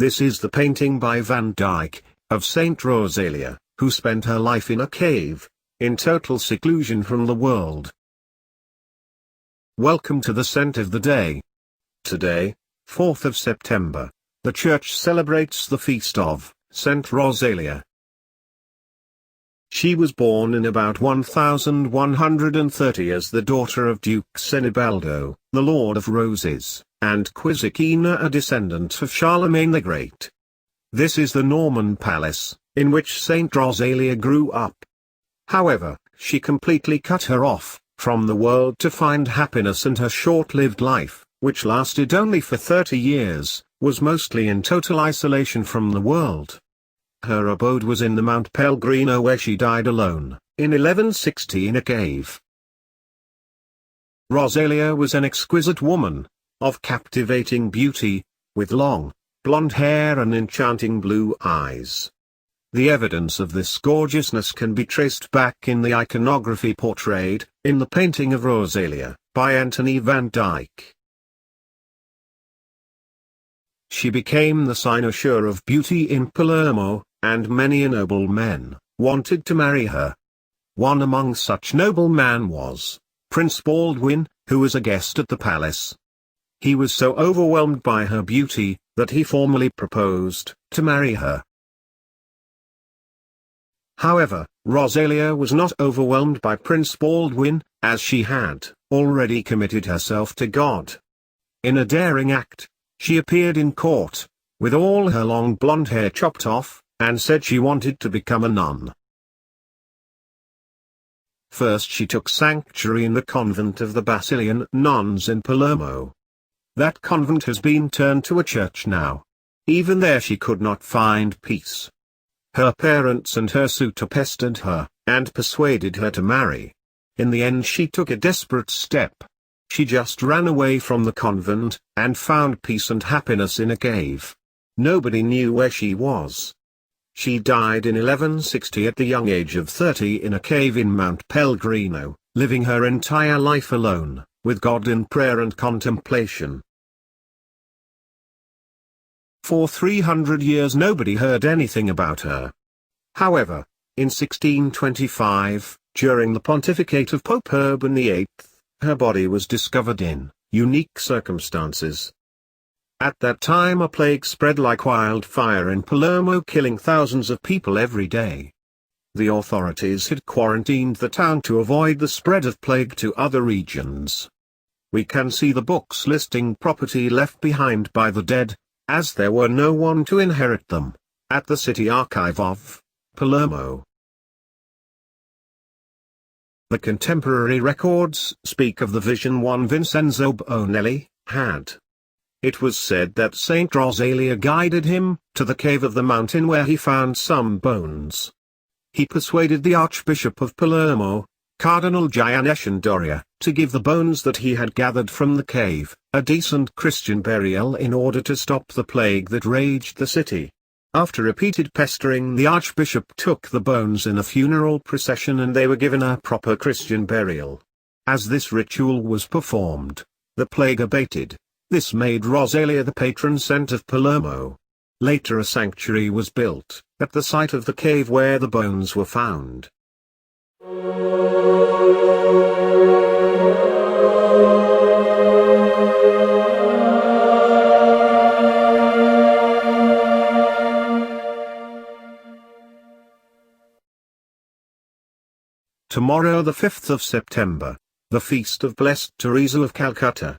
This is the painting by Van Dyck, of Saint Rosalia, who spent her life in a cave, in total seclusion from the world. Welcome to the Saint of the Day. Today, 4th of September, the Church celebrates the feast of Saint Rosalia. She was born in about 1130 as the daughter of Duke Sinibaldo, the Lord of Roses, and Quizikina, a descendant of Charlemagne the Great. This is the Norman palace, in which Saint Rosalia grew up. However, she completely cut her off from the world to find happiness, and her short-lived life, which lasted only for 30 years, was mostly in total isolation from the world. Her abode was in the Mount Pellegrino, where she died alone, in 1160 in a cave. Rosalia was an exquisite woman, of captivating beauty, with long, blonde hair and enchanting blue eyes. The evidence of this gorgeousness can be traced back in the iconography portrayed, in the painting of Rosalia, by Anthony van Dyck. She became the cynosure of beauty in Palermo, and many noble men wanted to marry her. One among such noblemen was Prince Baldwin, who was a guest at the palace. He was so overwhelmed by her beauty, that he formally proposed to marry her. However, Rosalia was not overwhelmed by Prince Baldwin, as she had already committed herself to God. In a daring act, she appeared in court, with all her long blonde hair chopped off, and said she wanted to become a nun. First she took sanctuary in the convent of the Basilian nuns in Palermo. That convent has been turned to a church now. Even there she could not find peace. Her parents and her suitor pestered her, and persuaded her to marry. In the end she took a desperate step. She just ran away from the convent, and found peace and happiness in a cave. Nobody knew where she was. She died in 1160 at the young age of 30 in a cave in Mount Pellegrino, living her entire life alone, with God in prayer and contemplation. For 300 years nobody heard anything about her. However, in 1625, during the pontificate of Pope Urban VIII, her body was discovered in unique circumstances. At that time a plague spread like wildfire in Palermo, killing thousands of people every day. The authorities had quarantined the town to avoid the spread of plague to other regions. We can see the books listing property left behind by the dead, as there were no one to inherit them, at the city archive of Palermo. The contemporary records speak of the vision one Vincenzo Bonelli had. It was said that Saint Rosalia guided him to the cave of the mountain, where he found some bones. He persuaded the Archbishop of Palermo, Cardinal Gianeshan Doria, to give the bones that he had gathered from the cave a decent Christian burial in order to stop the plague that raged the city. After repeated pestering, the Archbishop took the bones in a funeral procession, and they were given a proper Christian burial. As this ritual was performed, the plague abated. This made Rosalia the patron saint of Palermo. Later a sanctuary was built at the site of the cave where the bones were found. Tomorrow, the 5th of September, the feast of Blessed Teresa of Calcutta.